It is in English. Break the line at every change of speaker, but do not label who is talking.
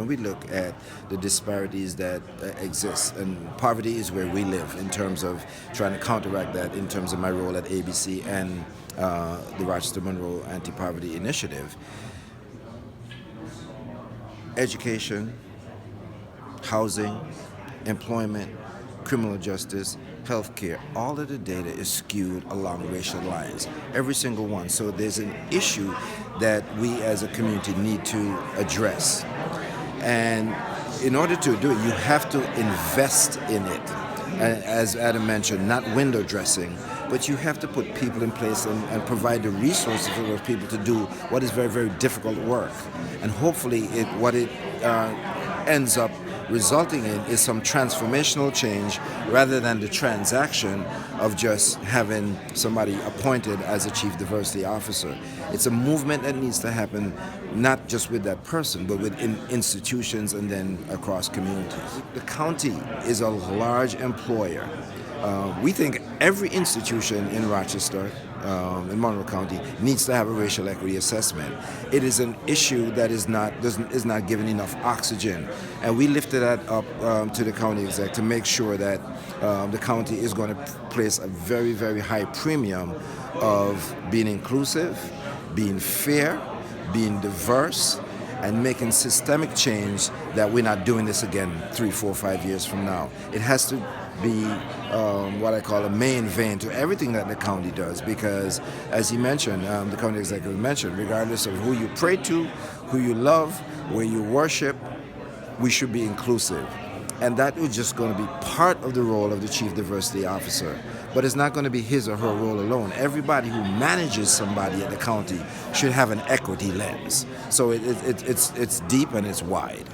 when we look at the disparities that exist, and poverty is where we live in terms of trying to counteract that in terms of my role at ABC and the Rochester Monroe Anti-Poverty Initiative. Education, housing, employment, criminal justice, healthcare, all of the data is skewed along racial lines, every single one. So there's an issue that we as a community need to address. And in order to do it, you have to invest in it. And as Adam mentioned, not window dressing, but you have to put people in place and provide the resources for those people to do what is very, very difficult work. And hopefully what it ends up resulting in is some transformational change rather than the transaction of just having somebody appointed as a chief diversity officer. It's a movement that needs to happen not just with that person, but within institutions and then across communities. The county is a large employer. We think every institution in Rochester, in Monroe County, needs to have a racial equity assessment. It is an issue that is not given enough oxygen, and we lifted that up to the county exec to make sure that the county is going to place a very, very high premium of being inclusive, being fair, being diverse, and making systemic change that we're not doing this again 3, 4, 5 years from now. It has to be what I call a main vein to everything that the county does, because as he mentioned, the county executive mentioned, regardless of who you pray to, who you love, where you worship, we should be inclusive. And that is just going to be part of the role of the chief diversity officer. But it's not going to be his or her role alone. Everybody who manages somebody at the county should have an equity lens. So it's deep and it's wide.